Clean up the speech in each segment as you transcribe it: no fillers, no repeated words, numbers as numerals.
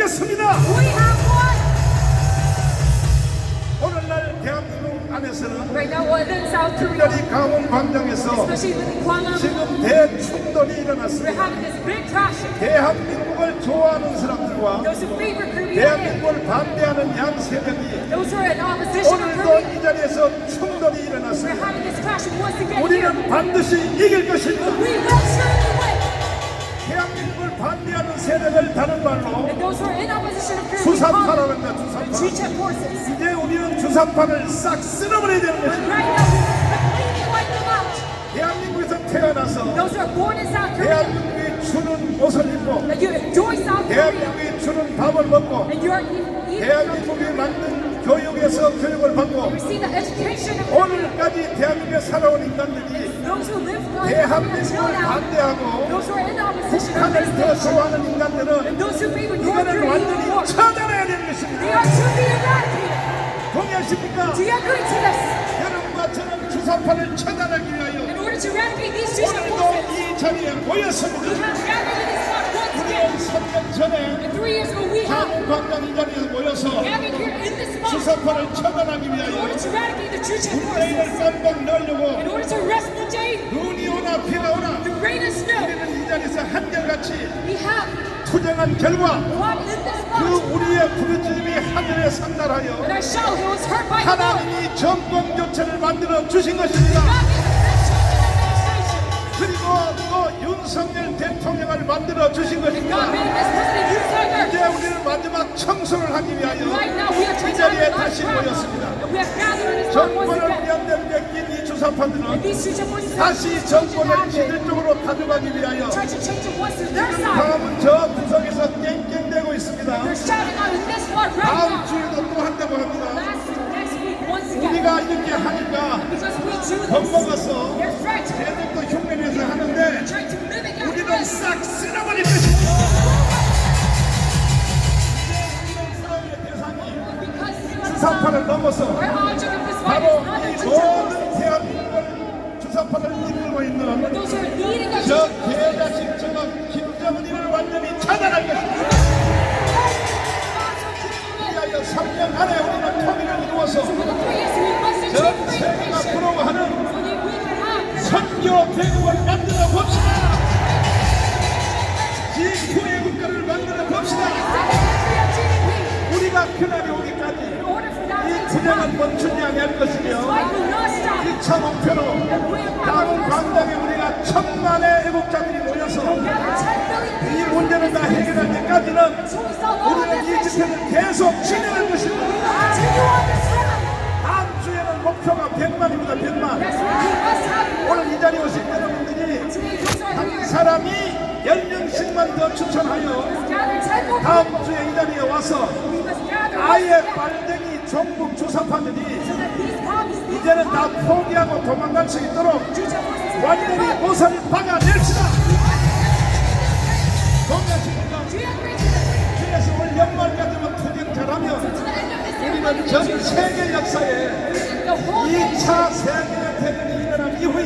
이겼습니다. We have won. 오늘날 대한민국 안에서는 Right now, in South Korea, 특별히 강원 광장에서 especially with Gwanghwamun, 지금 대충돌이 we're 일어났습니다. having this big clash. 대한민국을 좋아하는 사람들과 Those who favor Korea, 대한민국을 반대하는 양 세력이 those who are in opposition of 오늘도 Korea, 이 자리에서 충돌이 we're 일어났습니다. having this clash once again here. 우리는 반드시 이길 것입니다. We will surely win. 대한민국을 반대하는 세력을 다른 말로 And those who are in opposition of Korea, we call 주사파라고 them 합니다. 주사파. Juche forces. 이제 우리는 주사파를 싹 쓸어버려야 되는 But 것입니다. right now, we completely wipe them out. 대한민국에서 태어나서 Those who are born in South Korea, 대한민국이 주는 옷을 입고 that you enjoy South Korea, 대한민국이 주는 밥을 먹고 and you are eating 대한민국이 만든 교육에서 교육을 받고 receive the education of Korea. 오늘까지 대한민국에 살아온 인간들이 Those who live in Korea 대한민국을 until now, 반대하고 those who are in opposition of 북한을 더 this 좋아하는 and 인간들은 those who favor North 이거는 Korea even 완전히 more, 처단해야 되는 것입니다. they are to be eradicated. 동의하십니까? Do you agree to this? 여러분과 저는 주사파를 처단하기 위하여 In order to eradicate these Juche 오늘도 forces, 이 자리에 we 모였습니다. have gathered in this spot once 우리는 again. 3년 전에 And 3 years ago, we have 강원광장 이 자리에 모여서 gathered here in this spot 주사파를 처단하기 in order 위하여 to eradicate the Juche 문재인을 forces. 깜빡 넣으려고 In order to arrest Moon Jae-in, 눈이 오나 비가 오나 the rain and snow, 우리는 이 자리에서 한결같이 we have 투쟁한 결과 fought in this 그 spot. 우리의 부르짖음이 하늘에 상달하여 And our shout was heard by the Lord. 하나님이 정권 교체를 만들어 주신 것입니다. God gave us this administration. 그리고 또 윤석열 대통령을 만들어 주신 God 것입니다. made this president use 이제 her. 우리는 마지막 청소를 하기 위하여 Right now, we are 이 trying to 자리에 have a 다시 last 모였습니다. round. And we have gathered in this spot once 정권을 again. 위한데 낀 이 And 주사파들은 these Juche forces have 다시 changed 정권을 it. 지들 쪽으로 가져가기 위하여 Try to change it once to their side. 다음은 저 구석에서 깽깽대고 있습니다. They're shouting out in this spot right 다음 now. 주에도 또 한다고 합니다. Next week, once again. 우리가 이렇게 하니까 Because we do this. 겁먹어서 They're frightened. 계속 또 흉내내서 하는데 Trying to mimic our 우리는 friends. 싹 쓸어버릴 것입니다. 이제 우리는 싸움의 대상이 Because 주사파를 넘어서 our object of this fight 바로 is not 이 the Juche forces. 모든 대한민국을 주사파를 이끌고 있는 Those who are leading our 저 Juche 개자식 저거 김정은이를 완전히 차단할 것입니다. 이하여 3년 안에 우리는 통일을 이루어서 전 세계가 부러워하는 선교 대국을 만들어 봅시다. G2의 국가를 만들어 봅시다. 우리가 그날이 오기까지 이 투쟁은 멈추지 않을 것이며 2차 목표로 다음 광장에 우리가 1000만의 애국자들이 모여서 이 문제를 다 해결할 때까지는 우리는 이 집회를 계속 진행할 것입니다. 다음 주에는 목표가 100만입니다. 100만. 오늘 이 자리에 오신 여러분들이 한 사람이 10명씩만 더 추천하여 다음 주에 이 자리에 와서 아예 빨갱이 종북 주사파들이 이제는 다 포기하고 도망갈 수 있도록 완전히 못을 박아냅시다. 동의하십니까? 그래서 올 연말까지만 투쟁 잘하면 우리는 전 세계 역사에 2차 세계대전이 일어난 이후에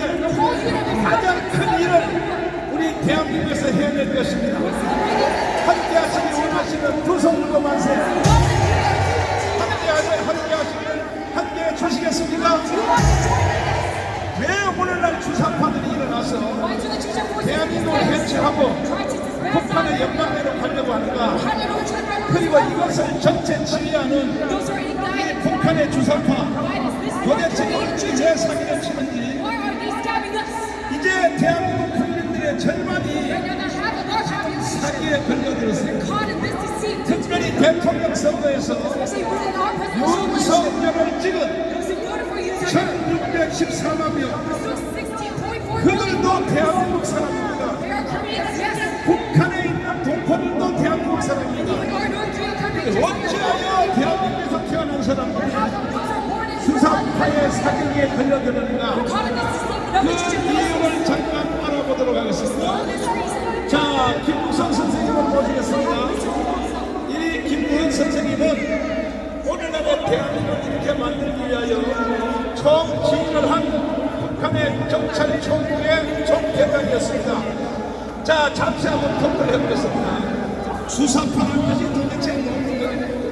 가장 큰 일을 우리 대한민국에서 해낼 것입니다. 함께 하시기 원하시는 두 손 들고 만세. 함께 하시기를 함께 해 주시겠습니까? 왜 오늘날 주사파들이 일어나서 대한민국을 해체하고 북한의 영광대로 가려고 하는가? 그리고 이것을 전체 지휘하는 이 북한의 주사파 도대체 어찌 사기를 치는지 이제 대한민국 국민들의 절반이 사기에 걸려들었습니다. 특별히 대통령 선거에서 윤석열을 찍은 1614만 명 그들도 대한민국 사람입니다. 북한에 있는 동포들도 대한민국 사람입니다. 어찌하여 대한민국에서 태어난 사람들이 수사파의 사기에 걸려드는가 그 이유를 잠깐 알아보도록 하겠습니다. 자, 김무선 선생님을 모시겠습니다. 이 김무선 선생님은 오늘날의 대한민국을 이렇게 만들기 위하여 총지휘를 한 북한의 경찰 총국의 총대장이었습니다. 자, 잠시 한번 토크를 해보겠습니다. 주사파라는 것이 도대체 무슨 거예요?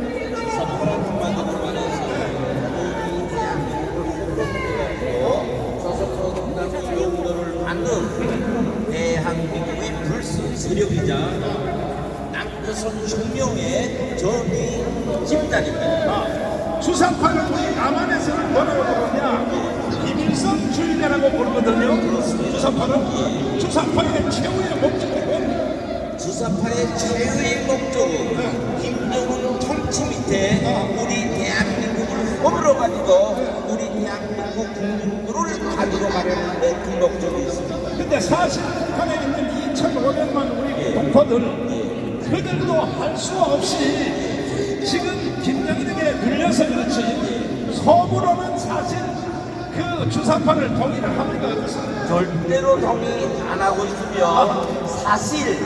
용도를 받는 대한민국의 불순 세력이자 남조선 혁명의 전위 집단입니다. 주사파는 우리 남한에서는 뭐라고 부르냐? 김일성 주의자라고 부르거든요. 그렇습니다. 주사파는 주사파의 최후의 목적이고 주사파의 최후의 목적은 김정은 통치 밑에 우리 대한민국을 허물어가지고 우리 대한민국 국민들을 가지고 가려는데 그 목적이 있습니다. 근데 사실 북한에 있는 2,500만 우리 동포들 그들도 할 수 없이 지금 김정일에게 눌려서 그렇지 속으로는 사실 그 주사파를 동의를 합니까? 절대로 동의 안 하고 있으며 사실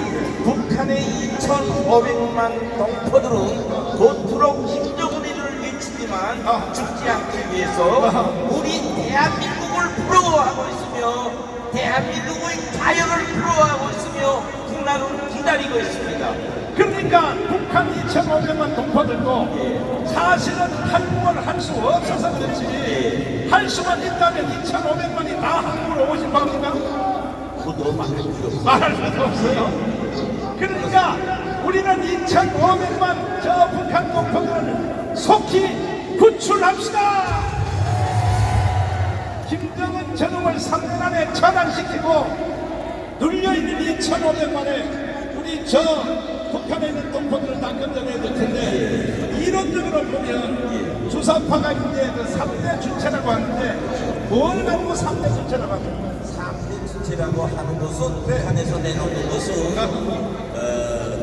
북한의 2,500만 동포들은 겉으로 김정은이를 외치지만 죽지 않기 위해서 우리 대한민국을 부러워하고 있으며 대한민국의 자연을 부러워하고 있으며 국난을 기다리고 있습니다. 그러니까 북한 2,500만 동포들도 사실은 한국어를 할 수 없어서 그렇지 할 수만 있다면 2,500만이 다 한국으로 오고 싶어 합니까? 그것도 말할 필요 없습니다. 말할 수도 없어요. 그러니까 우리는 2,500만 저 북한 동포들을 속히 구출합시다. 김정은 저놈을 3년 안에 처단시키고 눌려있는 2,500만의 우리 저 북한에 있는 동포들을 다 건져내야 될 텐데 이론적으로 보면 주사파가 이제 그 3대 주체라고 하는데 뭘 가지고 3대 주체라고 합니까? 3대 주체라고 하는 것은 북한에서 내놓는 것은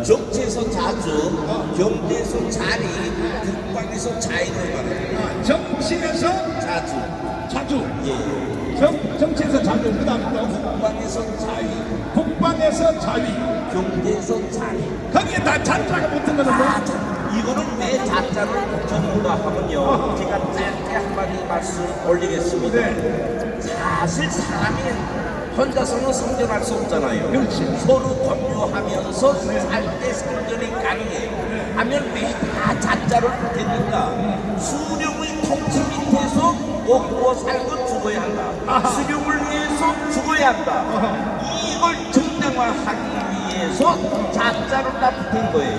정치에서 자주, 경제에서 자리, 국방에서 자유를 말합니다. 정치에서 자주 정치에서 자주 그 다음에 또 국방에서 자유, 국방에서 자위 경제에서 자유. 거기에 다 자자가 붙은 거는 뭐? 이거는 왜 자자를 붙였는가 하면요. 제가 짧게 한마디 말씀 올리겠습니다. 네. 사실 사람이 혼자서는 생존할 수 없잖아요. 그렇지. 서로 공유하면서 살 때 생존이 가능해요. 하면 왜 다 자자를 붙였는가? 수령의 통치 밑에서 먹고 살고 죽어야 한다. 수령을 위해서 죽어야 한다. 이걸 정당화하기 위해서 자자를 다 붙인 거예요.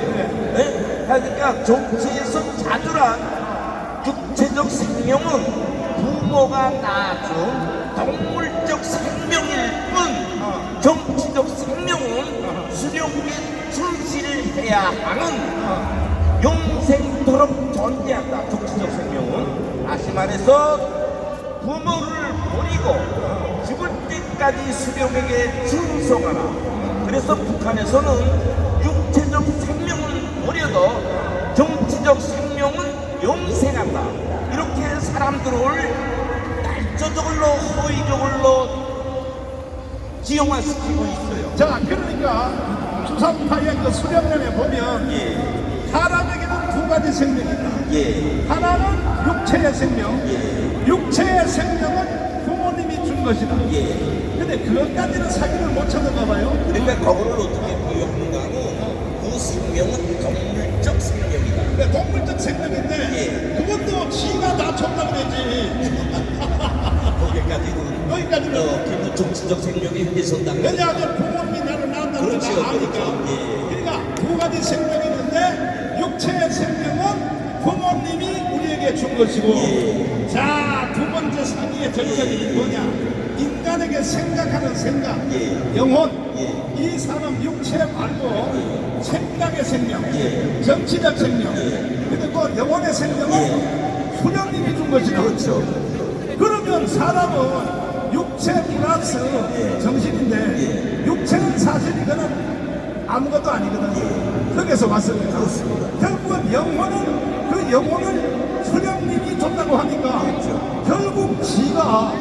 네? 그러니까 정치에서 자주란 육체적 생명은 부모가 낳아준 동물적 생명일 뿐 정치적 생명은 수령께 출시해야 하는 영생토록 존재한다. 정치적 생명은 다시 말해서 부모를 버리고 죽을 때까지 수령에게 충성하라. 그래서 북한에서는 육체적 생명은 버려도 정치적 생명은 영생한다. 이렇게 사람들을 날조적으로 허위적으로 지형화시키고 있어요. 자, 그러니까 주사파의 그 수령론에 보면 사람에게는 두 가지 생명이 있다. 하나는 육체의 생명. 육체의 생명은 부모님이 준 것이다. 근데 그것까지는 사기를 못 찾는가 봐요. 그러니까 그거를 어떻게 비유하는가 하면 그 생명은 동물적 생명이다. 그러니까 동물적 생명인데 그것도 지가 다 줬다 그러지. 거기까지는 그 정치적 생명이 훼손다. 왜냐하면 부모님이 나를 낳았다고 그렇죠, 다 아니까. 그렇죠. 그러니까 두 가지 생명이 있는데 육체의 생명은 부모님이 우리에게 준 것이고 자, 두 번째 사기의 전적이 뭐냐? 인간에게 생각하는 생각, 영혼. 이 사람 육체 말고 생각의 생명, 정치적 생명, 그리고 영혼의 생명은 수령님이 준 것이다. 그렇죠. 그러면 사람은 육체 플러스 정신인데 육체는 사실 이거는 아무것도 아니거든요. 거기서 왔습니다. 결국은 영혼은 그 영혼을 수령님이 줬다고 하니까 결국 지가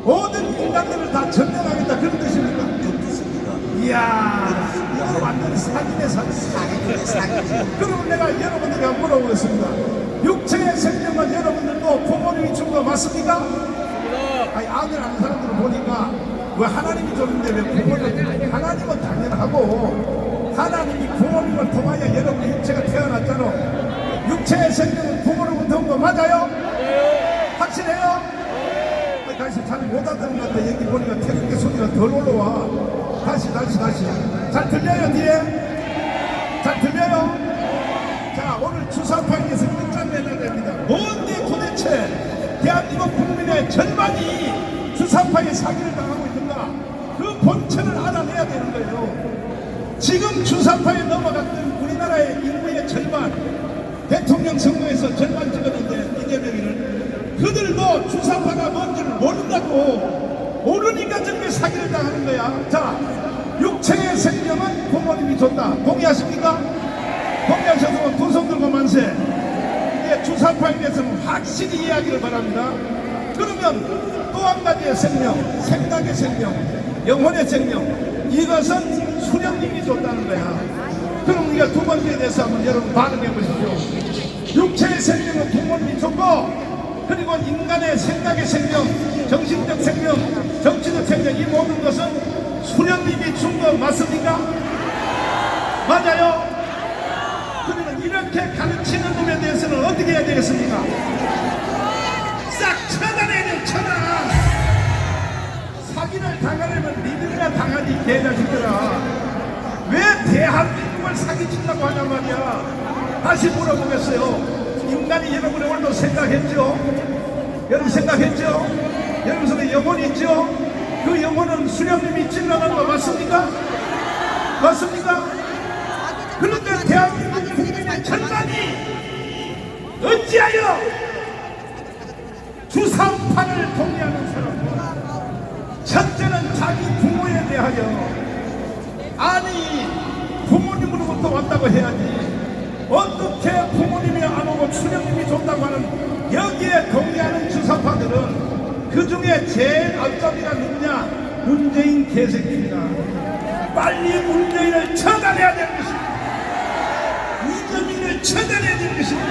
모든 인간들을 다 점령하겠다 그런 뜻입니까? 그 뜻입니다. 이야, 이거 완전 사기네 사기. 사기지. 그러면 내가 여러분들에게 물어보겠습니다. 육체의 생명은 여러분들도 부모님이 준 거 맞습니까? 아니, 아들 하는 사람들을 보니까 왜 하나님이 줬는데 왜 부모를 하나님은 당연하고 하나님이 부모님을 확실해요? 다시 잘 못 알아듣는 것 같아. 여기 보니까 태극기 소리가 덜 올라와. 다시. 잘 들려요, 뒤에? 잘 들려요? 자, 오늘 주사파에서 끝장내야 됩니다. 뭔데 도대체 대한민국 국민의 절반이 주사파의 사기를 당하고 있는가? 그 본chất 알아내야 되는 거예요. 지금 주사파에 넘어갔던 우리나라의 인구의 절반, 대통령 선거에서 절반 찍었는데 이재명이는 그들도 주사파가 뭔지를 모른다고. 모르니까 저렇게 사기를 당하는 거야. 자, 육체의 생명은 부모님이 줬다. 동의하십니까? 동의하셔서 두 손 들고 만세. 이게 주사파에 대해서는 확실히 이해하기를 바랍니다. 그러면 또 한 가지의 생명, 생각의 생명, 영혼의 생명, 이것은 수령님이 줬다는 거야. 그럼 우리가 두 번째에 대해서 한번 여러분 반응해 보십시오. 육체의 생명은 부모님이 줬고, 그리고 인간의 생각의 생명, 정신적 생명, 정치적 생명, 이 모든 것은 수령님이 준 거 맞습니까? 맞아요? 그러면 이렇게 가르치는 놈에 대해서는 어떻게 해야 되겠습니까? 싹 처단해야 돼, 처단! 사기를 당하려면 니들이나 당하니, 개자식들아. 왜 대한민국을 사기치려고 하냔 말이야. 다시 물어보겠어요. 인간이 여러분의 오늘도 생각했죠? 여러분 생각했죠? 여러분 속에 영혼이 있죠? 그 영혼은 수령님이 찔러놓은 거 맞습니까? 맞습니까? 그런데 대한민국 국민의 절반이 어찌하여 주사파를 동의하는 사람은 첫째는 자기 부모에 대하여, 아니 부모님으로부터 왔다고 해야지 어떻게 부모님이 안 오고 수령님이 줬다고 하는, 여기에 동의하는 주사파들은 그 중에 제일 앞잡이가 누구냐? 문재인 개새끼입니다. 빨리 문재인을 처단해야 될 것입니다. 이재명을 처단해야 될 것입니다.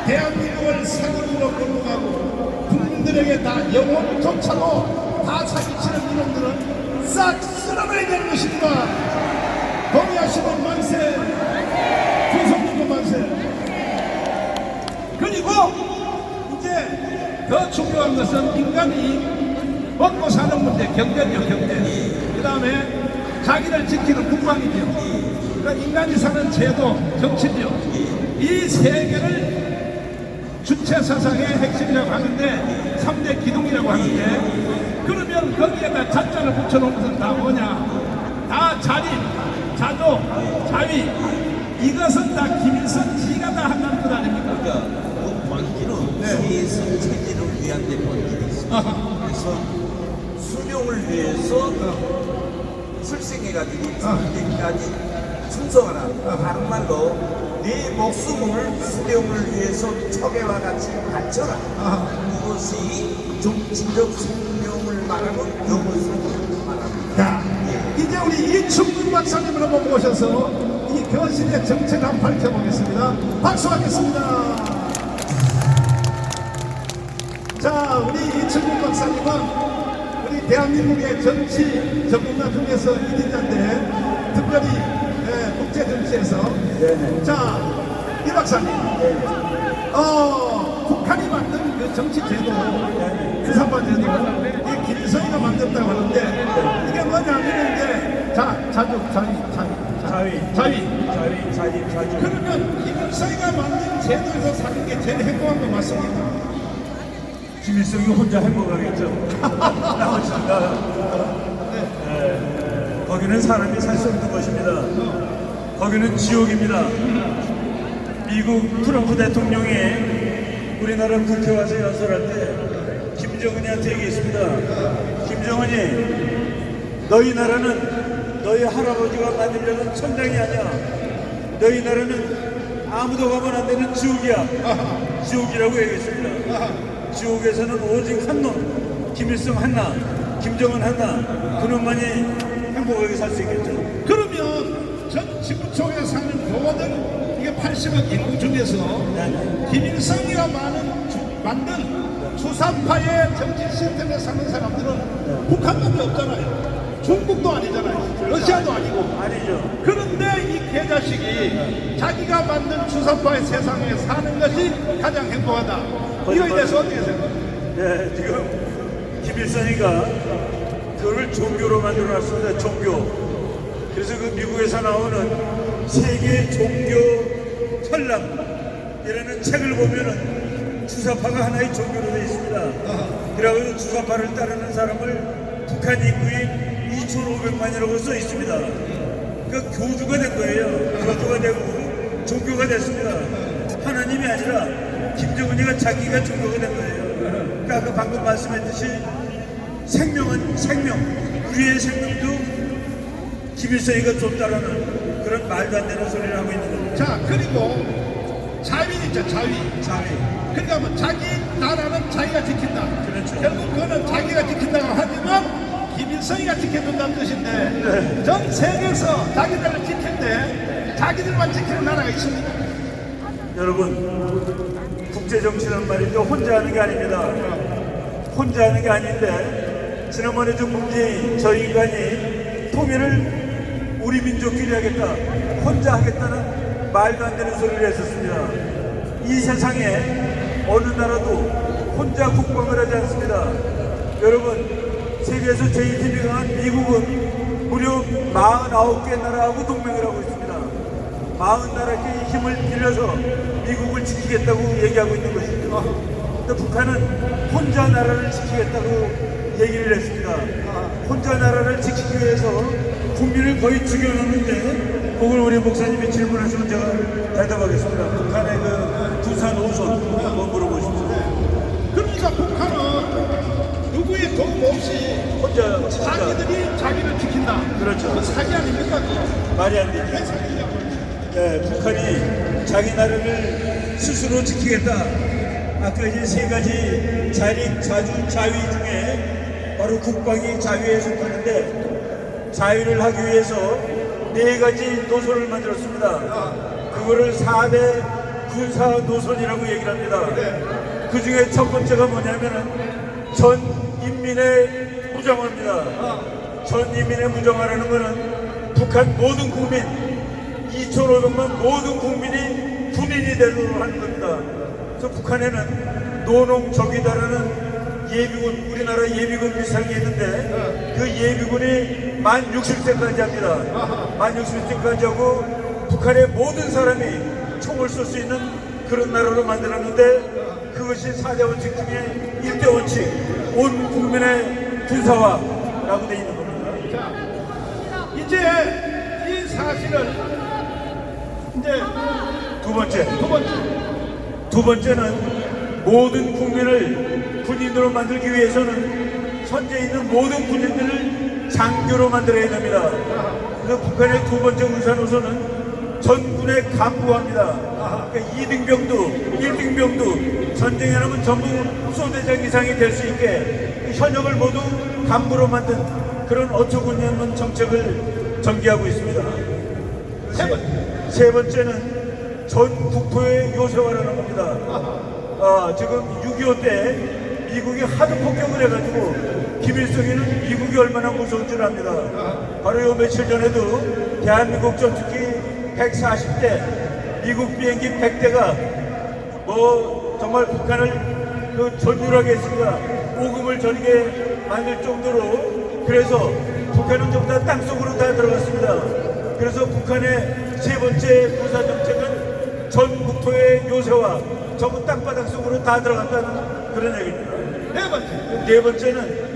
대한민국을 사기로 끌고 가고 국민들에게 다 영혼조차도 다 사기치는 이놈들은 싹 쓸어버려야 되는 것입니다. 동의하시는 만세, 두손들고 만세. 그리고 이제 더 중요한 것은 인간이 먹고 사는 문제, 경제죠, 경제. 그 다음에 자기를 지키는 국방이죠. 그러니까 인간이 사는 제도, 정치죠. 이 세 개를 주체 사상의 핵심이라고 하는데, 3대 기둥이라고 하는데, 그러면 거기에다 자자를 붙여놓은 것은 다 뭐냐? 다 자립, 자조, 자위. 이것은 다 김일성 지가 다 한다는 것 아닙니까? 그러니까 그 권기는 세상 체제를 위한 데 권기가 있습니다. 그래서 수령을 위해서 출생해가지고 죽을 때까지 충성하라. 다른 말로 네 목숨을 수령을 위해서 척에와 같이 바쳐라. 그것이 정치적 생명을 말하는 영혼성을 말합니다. 자, 이제 우리 이충근 박사님을 한번 모셔서 이 교실의 정체를 한번 밝혀보겠습니다. 박수 받겠습니다. 자, 우리 이충근 박사님은 우리 대한민국의 정치 전문가 중에서 1인자인데 특별히 국제 정치에서 자, 이 박사님 북한이 만든 그 정치 제도, 주사파 제도, 이게 김일성이가 만들었다고 하는데 이게 뭐냐면 이제 자위. 그러면 김일성이가 만든 제도에서 사는 게 제일 행복한 거 맞습니까? 김일성이 혼자 행복하겠죠. 나머지가 거기는 사람이 살 수 없는 것입니다. 거기는 지옥입니다. 미국 트럼프 대통령이 우리나라 국회 와서 연설할 때 김정은이한테 얘기했습니다. 김정은이, 너희 나라는 너희 할아버지가 만들려는 천당이 아니야. 너희 나라는 아무도 가면 안 되는 지옥이야. 지옥이라고 얘기했습니다. 지옥에서는 오직 한 놈, 김일성 하나, 김정은 하나, 그놈만이 행복하게 살 수 있겠죠. 그러면 전 지구촌에 사는 모든 이게 80억 인구 중에서 김일성이가 만든 주사파의 정치 시스템에 사는 사람들은 북한밖에 없잖아요. 중국도 아니잖아요. 러시아도 아니고. 아니죠. 그런데 이 개자식이 자기가 만든 주사파의 세상에 사는 것이 가장 행복하다. 이거에 대해서 어떻게 생각해요? 네, 지금 김일성이가 그걸 종교로 만들어놨습니다. 종교. 그래서 그 미국에서 나오는 세계 종교 현람이라는 책을 보면은 주사파가 하나의 종교로 되어 있습니다. 그래가지고 주사파를 따르는 사람을 북한 인구인 2,500만이라고 써 있습니다. 그러니까 교주가 된 거예요. 교주가 되고 종교가 됐습니다. 하나님이 아니라 김정은이가 자기가 종교가 된 거예요. 그러니까 아까 방금 말씀했듯이 생명은 생명, 우리의 생명도 김일성이가 줬다라는 그런 말도 안 되는 소리를 하고 있는 겁니다. 자, 그리고 자위 있죠, 자위. 그러니까 뭐 자기 나라는 자기가 지킨다. 그렇죠. 결국 그거는 자기가 지킨다고 하지만 김일성이가 지켜준다는 뜻인데 전 세계에서 자기들을 지킨데 자기들만 지키는 나라가 있습니까? 여러분, 국제정치는 말이죠. 혼자 하는 게 아닙니다. 혼자 하는 게 아닌데 지난번에 좀 문재인 저 인간이 통일을 우리 민족끼리 하겠다, 혼자 하겠다는 말도 안 되는 소리를 했었습니다. 이 세상에 어느 나라도 혼자 국방을 하지 않습니다. 여러분, 세계에서 제일 힘이 강한 미국은 무려 49개 나라하고 동맹을 하고 있습니다. 40나라의 힘을 빌려서 미국을 지키겠다고 얘기하고 있는 것이죠. 근데 북한은 혼자 나라를 지키겠다고 얘기를 했습니다. 혼자 나라를 지키기 위해서 국민을 거의 죽여놓는데 그걸 우리 목사님이 질문하시면 제가 대답하겠습니다. 북한의 그 두산 5선 한번 물어보십시오. 그러니까 북한은 누구의 도움 없이 혼자 자기들이 자기를 지킨다. 그렇죠. 그 사기 아닙니까? 말이 안 되죠. 왜 사기냐? 네, 북한이 자기 나라를 스스로 지키겠다. 아까 이제 세 가지 자위 중에 바로 국방이 자위에 속하는데 자위를 하기 위해서 네 가지 노선을 만들었습니다. 그거를 4대 군사 노선이라고 얘기를 합니다. 그 중에 첫 번째가 뭐냐면은 전인민의 무장화입니다. 전인민의 무장화라는 거는 북한 모든 국민 2,500만 모든 국민이 군인이 되도록 하는 겁니다. 그래서 북한에는 노농적이다라는 예비군, 우리나라 예비군 비슷한 게 있는데 그 예비군이 만 60세까지 합니다. 만 60세까지 하고 북한의 모든 사람이 총을 쏠 수 있는 그런 나라로 만들었는데 그것이 4대 원칙 중에 1대 원칙, 온 국민의 군사화라고 되어 있는 겁니다. 자, 이제 이 사실을 이제 두 번째는 모든 국민을 군인으로 만들기 위해서는 현재 있는 모든 군인들을 장교로 만들어야 됩니다. 그래서 북한의 두 번째 군사노선은 전군의 간부화입니다. 그러니까 2등병도 1등병도 전쟁에 나면 전부 소대장 이상이 될 수 있게 현역을 모두 간부로 만든 그런 어초군nhân 정책을 전개하고 있습니다. 세 번째는 전 국토의 요새화라는 겁니다. 지금 6.25 때 미국이 하도 폭격을 해가지고 김일성이는 미국이 얼마나 무서운 줄 압니다. 바로 요 며칠 전에도 대한민국 전투기 140대, 미국 비행기 100대가 정말 북한을 전율하게 했습니다. 오금을 저리게 만들 정도로. 그래서 북한은 전부 다 땅속으로 다 들어갔습니다. 그래서 북한의 세 번째 군사정책은 전 국토의 요새화, 전부 땅바닥 속으로 다 들어갔다는 그런 얘기입니다. 네 번째는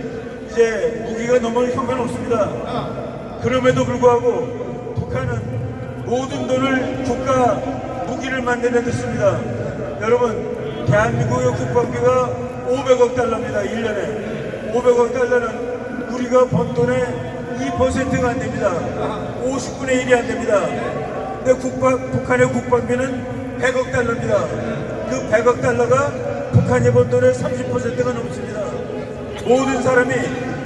이제 무기가 너무 형편없습니다. 그럼에도 불구하고 북한은 모든 돈을 국가 무기를 만드는 데 씁니다. 여러분, 대한민국의 국방비가 500억 달러입니다. 1년에. 500억 달러는 우리가 번 돈의 2%가 안 됩니다. 50분의 1이 안 됩니다. 근데 북한의 국방비는 100억 달러입니다. 그 100억 달러가 북한이 번 돈의 30%가 넘습니다. 모든 사람이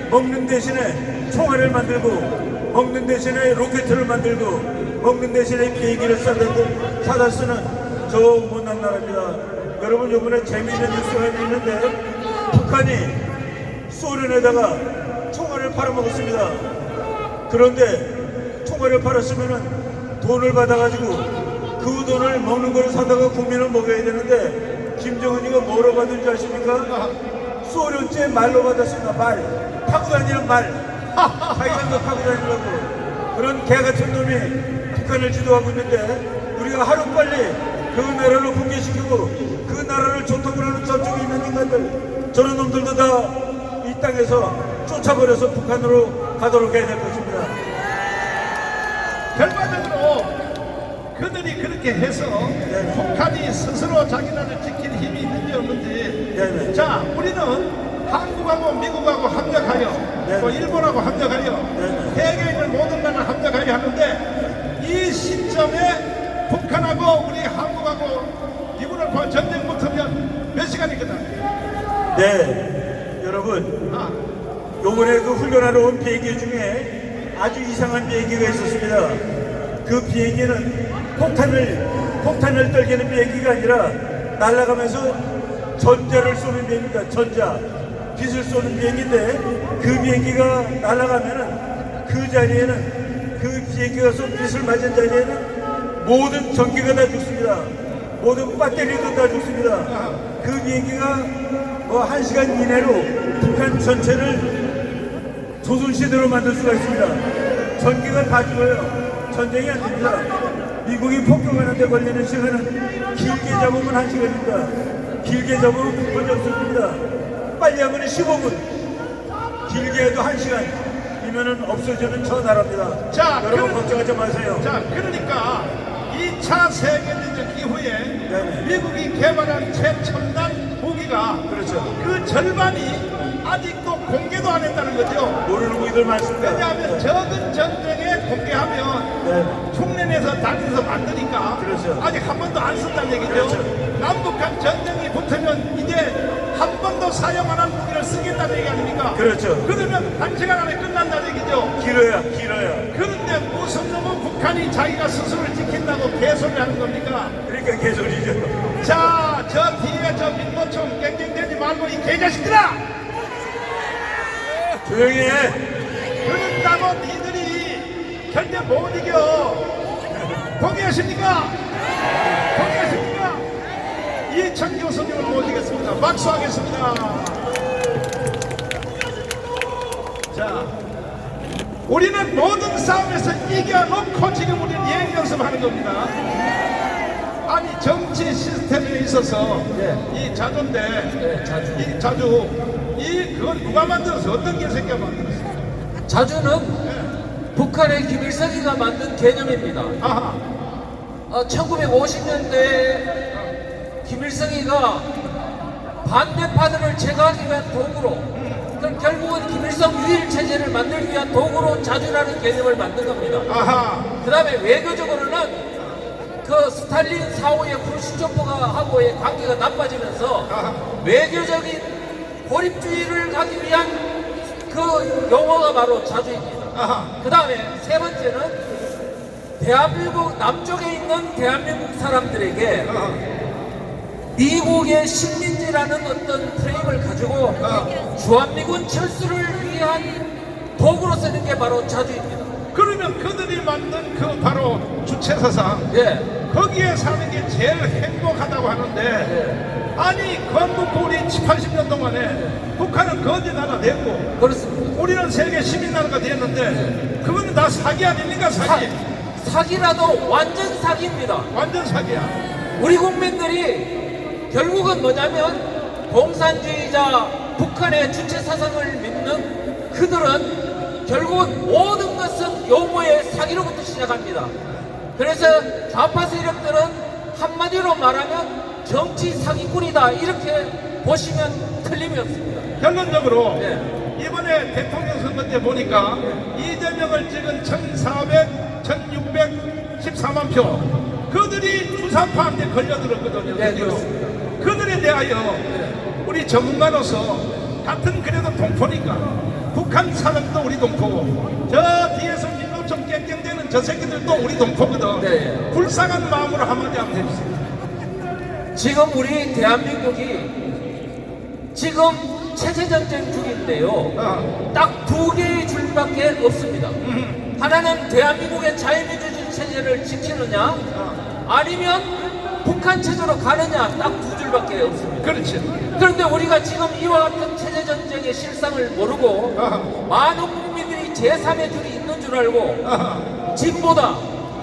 먹는 대신에 총알을 만들고, 먹는 대신에 로켓을 만들고, 먹는 대신에 비행기를 사다 쓰는 저 못난 나라입니다. 여러분, 이번에 재미있는 뉴스가 있는데 북한이 소련에다가 총알을 팔아먹었습니다. 그런데 총알을 팔았으면 돈을 받아가지고 그 돈을 먹는 걸 사다가 국민을 먹여야 되는데 김정은이가 뭐로 받은 줄 아십니까? 소련제 말로 받았습니다. 말. 타고 다니는 말. 자기들도 타고 다니려고. 그런 개 같은 놈이 북한을 지도하고 있는데 우리가 하루빨리 그 나라를 붕괴시키고 그 나라를 조통을 하는 저쪽에 있는 인간들, 저런 놈들도 다 이 땅에서 쫓아버려서 북한으로 가도록 해야 될 것입니다. 결과적으로 그들이 그렇게 해서 북한이 스스로 자기 나라를 지킬 힘이 있는지 없는지 네네. 자 우리는 한국하고 미국하고 합력하여 네네. 또 일본하고 합력하여 네네. 세계에 있는 모든 나라를 합력하여 하는데 이 시점에 북한하고 우리 한국하고 미국을 봐 전쟁 붙으면 몇 시간이 끝나? 네, 여러분, 요번에 그 훈련하러 온 비행기 중에 아주 이상한 비행기가 있었습니다. 그 비행기는 폭탄을 떨기는 비행기가 아니라 날아가면서 전자를 쏘는 비행기입니다. 전자, 빛을 쏘는 비행기인데 그 비행기가 날아가면은 그 자리에는 그 비행기가 쏜 빛을 맞은 자리에는 모든 전기가 다 죽습니다. 모든 배터리도 다 죽습니다. 그 비행기가 뭐 1시간 이내로 북한 전체를 조선시대로 만들 수가 있습니다. 전기가 다 죽어요. 전쟁이 안 됩니다. 미국이 폭격하는데 걸리는 시간은 길게 잡으면 1시간입니다. 길게 잡으면 9분이 없어집니다. 빨리 하면 15분. 길게 해도 1시간이면은 없어지는 저 나라입니다. 자, 여러분 걱정하지 마세요. 자, 그러니까 2차 세계대전 이후에 네네. 미국이 개발한 최첨단 무기가 그렇죠. 그 절반이 아직도 공개도 안 했다는 거죠. 모르는 무기들 많습니다. 왜냐하면 적은 전쟁에 공개하면 네. 흉내내서 다니면서 만드니까 그렇죠. 아직 한 번도 안 썼다는 얘기죠. 그렇죠. 남북한 전쟁이 붙으면 이제 한 번도 사용 안 한 무기를 쓰겠다는 얘기 아닙니까? 그렇죠. 그러면 1시간 안에 끝난다는 얘기죠. 길어야. 그런데 무슨 놈은 북한이 자기가 스스로를 지킨다고 개소리 하는 겁니까? 그러니까 개소리죠. 자, 저 뒤에 저 민노총 깽깽대지 말고 이 개자식들아! 조용히 해. 그런다고 니들이 절대 못 이겨. 동의하십니까? 동의하십니까? 이천 교수님을 모시겠습니다. 박수하겠습니다. 자, 우리는 모든 싸움에서 이겨놓고 지금 우리는 예행 연습하는 겁니다. 아니 정치 시스템에 있어서 이 자주인데 이 자주 그건 누가 만들었어? 어떤 개새끼가 만들었어? 자주는 북한의 김일성이가 만든 개념입니다. 아하 1950년대에 김일성이가 반대파들을 제거하기 위한 도구로, 그럼 결국은 김일성 유일 체제를 만들기 위한 도구로 자주라는 개념을 만든 겁니다. 아하 그 다음에 외교적으로는 그 스탈린 사후에 크루시초프하고의 관계가 나빠지면서 외교적인 고립주의를 가기 위한 그 용어가 바로 자주입니다. 아하 그 다음에 세 번째는 대한민국 남쪽에 있는 대한민국 사람들에게 미국의 식민지라는 어떤 프레임을 가지고 주한미군 철수를 위한 도구로 쓰는 게 바로 자주입니다. 그러면 그들이 만든 그 바로 주체사상 예, 거기에 사는 게 제일 행복하다고 하는데 아니 건국 우리 80년 동안에 북한은 거지 나라 됐고 그렇습니다. 우리는 세계 시민나라가 됐는데 그거는 다 사기 아닙니까? 사기 사기라도 완전 사기입니다. 완전 사기야. 우리 국민들이 결국은 뭐냐면 공산주의자 북한의 주체 사상을 믿는 그들은 결국은 모든 것은 용어의 사기로부터 시작합니다. 그래서 좌파 세력들은 한마디로 말하면 정치 사기꾼이다 이렇게 보시면 틀림이 없습니다. 결론적으로 네. 이번에 대통령 선거 때 보니까 이재명을 찍은 1614만 표 그들이 주사파한테 걸려들었거든요. 네, 그렇습니다. 그들에 대하여 우리 전문가로서 같은 그래도 동포니까 북한 사람도 우리 동포고 저 뒤에서 민노총 깽깽대는 저 새끼들도 우리 동포거든. 네. 불쌍한 마음으로 한마디 하면 됩니다. 지금 우리 대한민국이 지금 체제전쟁 중인데요. 딱 두 개의 줄밖에 없습니다. 하나는 대한민국의 자유민주주의 체제를 지키느냐, 아니면 북한 체제로 가느냐 딱 두 줄밖에 없습니다. 그렇지. 그런데 우리가 지금 이와 같은 체제 전쟁의 실상을 모르고 많은 국민들이 제3의 줄이 있는 줄 알고 진보다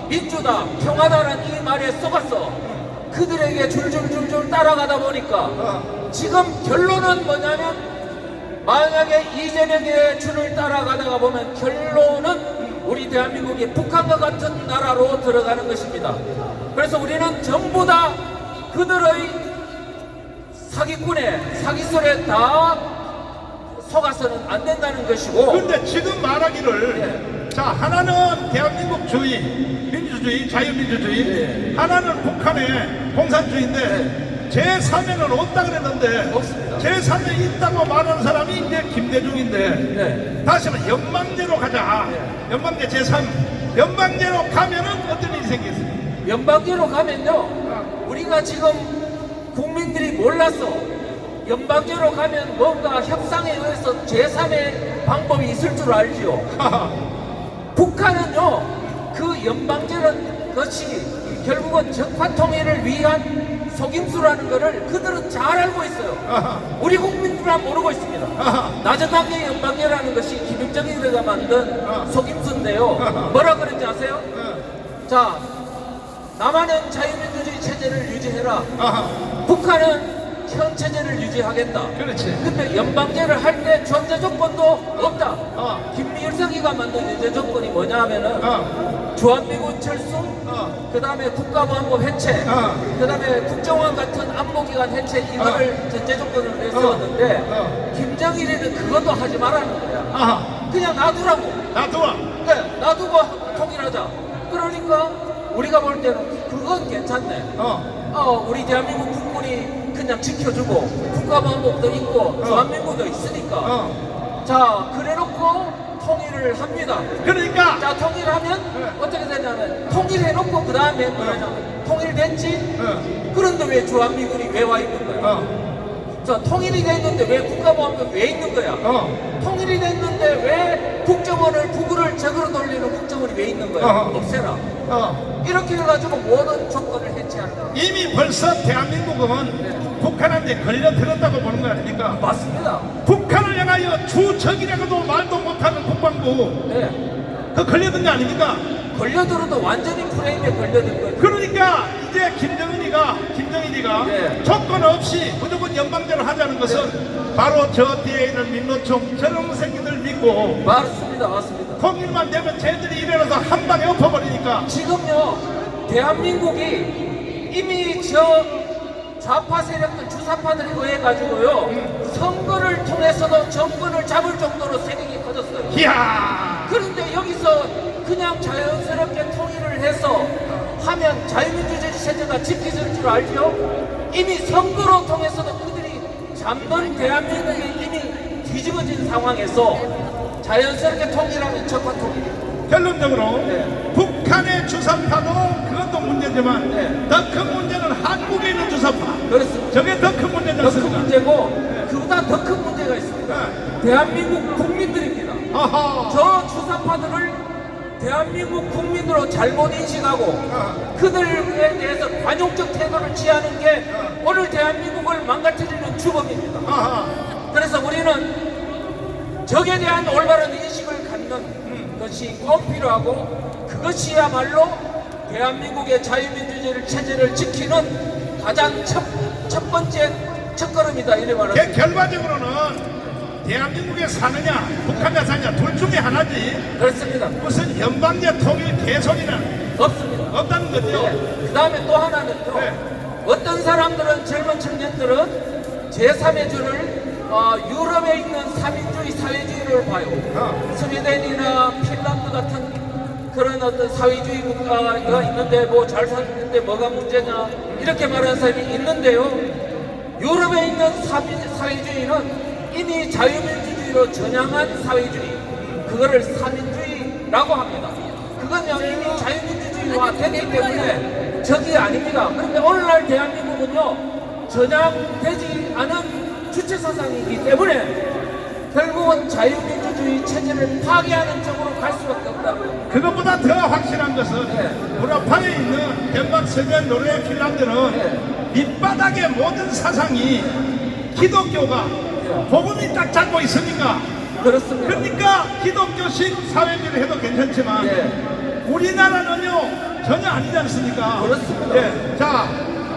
민주다 평화다라는 이 말에 속았어 그들에게 줄줄줄줄 따라가다 보니까 지금 결론은 뭐냐면 만약에 이재명의 줄을 따라가다가 보면 결론은 우리 대한민국이 북한과 같은 나라로 들어가는 것입니다. 그래서 우리는 전부 다 그들의 사기꾼의 사기설에 다 속아서는 안 된다는 것이고 근데 지금 말하기를 자 하나는 대한민국주의, 민주주의, 자유민주주의 하나는 북한의 공산주의인데 제3에는 없다 그랬는데 없습니다. 제3에 있다고 말하는 사람이 이제 김대중인데 네. 다시 한번 연방제로 가자. 연방제 제3 연방제로 가면은 어떤 일이 생겼습니까? 연방제로 가면요 우리가 지금 국민들이 몰랐어 연방제로 가면 뭔가 협상에 의해서 제3의 방법이 있을 줄 알지요. 북한은요 그 연방제라는 것이 결국은 적화통일을 위한 속임수라는 것을 그들은 잘 알고 있어요. 우리 국민들만 모르고 있습니다. 낮은 단계 연방제라는 것이 김일성이가 만든 속임수인데요. 뭐라 그랬지 아세요? 자, 남한은 자유민주주의 체제를 유지해라. 북한은 현 체제를 유지하겠다. 그렇지. 근데 연방제를 할 때 전제 조건도 없다. 김일성이가 만든 전제 조건이 뭐냐 하면은 주한미군 철수, 그 다음에 국가보안법 해체, 그 다음에 국정원 같은 안보기관 해체 이거를 전제 조건으로 내세웠는데 김정일이는 그것도 하지 말라는 거야. 그냥 놔두라고. 놔둬. 네, 놔두고 통일하자. 그러니까 우리가 볼 때는 그건 괜찮네. 우리 대한민국 국군이 그냥 지켜주고 국가보안법도 있고 주한민국도 있으니까 자 그래놓고 통일을 합니다. 그러니까 자 통일하면 어떻게 되냐면 통일해놓고 그 다음에 뭐냐면 통일됐지? 그런데 왜 주한미군이 왜 와 있는 거야? 자 통일이 됐는데 왜 국가보안법이 왜 있는 거야? 통일이 됐는데 왜 국정원을 북을 적으로 돌리는 국정원이 왜 있는 거야? 없애라. 이렇게 해가지고 모든 조건을 해체한다. 이미 벌써 대한민국은 북한한테 걸려들었다고 보는 거 아닙니까? 맞습니다. 북한을 향하여 주적이라고도 말도 못하는 국방부 네. 그 걸려든 거 아닙니까? 걸려들어도 완전히 프레임에 걸려든 거죠. 그러니까 이제 김정일이가 네. 조건 없이 무조건 연방제로 하자는 것은 바로 저 뒤에 있는 민노총 저런 새끼들 믿고 맞습니다. 맞습니다. 통일만 되면 쟤들이 일어나서 한 방에 엎어버리니까 지금요 대한민국이 이미 저 좌파 세력들 주사파들에 의해 가지고요 선거를 통해서도 정권을 잡을 정도로 세력이 커졌어요. 이야 그런데 여기서 그냥 자연스럽게 통일을 해서 하면 자유민주주의 체제가 지켜질 줄 알죠? 이미 선거로 통해서도 그들이 잡는 대한민국이 이미 뒤집어진 상황에서 자연스럽게 통일하면 적화 통일이에요. 결론적으로 네. 북한의 주사파도 그것도 문제지만 네. 더 큰 문제는 한국에 있는 주사파 그렇습니다. 저게 더 큰 문제지 더 큰 않습니까? 문제고 그보다 더 큰 문제가 있습니다. 대한민국 국민들입니다. 아하. 저 주사파들을 대한민국 국민으로 잘못 인식하고 그들에 대해서 관용적 태도를 취하는 게 오늘 대한민국을 망가뜨리는 주범입니다. 아하. 그래서 우리는 적에 대한 올바른 인식을 갖는 것이 꼭 필요하고 그것이야말로 대한민국의 자유민주주의 체제를 지키는 가장 첫 번째 첫걸음이다 이래 말합니다. 결과적으로는 대한민국에 사느냐 북한에 사느냐 둘 중에 하나지 그렇습니다. 무슨 연방제 통일 개소리는 없습니다. 없다는 거죠. 그 다음에 또 하나는요. 네. 어떤 사람들은 젊은 청년들은 제3의 줄을 유럽에 있는 3인주의 사회주의를 봐요. 스웨덴이나 핀란드 같은 그런 어떤 사회주의 국가가 있는데 뭐 잘 사는데 뭐가 문제냐 이렇게 말하는 사람이 있는데요. 유럽에 있는 사회주의는 이미 자유민주주의로 전향한 사회주의 그거를 3인주의라고 합니다. 그건요 이미 자유민주주의화 됐기 때문에 적이 아닙니다. 그런데 오늘날 대한민국은요 전향되지 않은 주체사상이기 때문에 결국은 자유민주주의 체제를 파괴하는 쪽으로 갈 수밖에 없다고요. 그것보다 더 확실한 것은 네. 우라파에 있는 덴마크 세계 노르웨이 핀란드는 밑바닥의 모든 사상이 기독교가 복음이 딱 잡고 있으니까 그렇습니다. 그러니까 기독교식 사회비를 해도 괜찮지만 예. 우리나라는요 전혀 아니지 않습니까? 그렇습니다. 예. 자,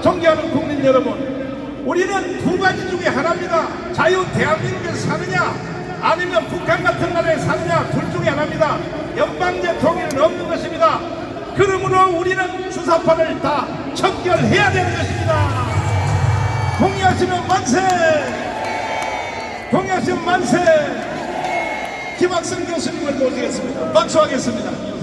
존경하는 국민 여러분, 우리는 두 가지 중에 하나입니다. 자유 대한민국에서 사느냐 아니면 북한 같은 나라에 사느냐, 둘 중에 하나입니다. 연방제 통일은 없는 것입니다. 그러므로 우리는 주사파를 다 척결해야 되는 것입니다. 동의하시면 만세! 동의하시면 만세! 김학성 교수님을 모시겠습니다. 박수하겠습니다.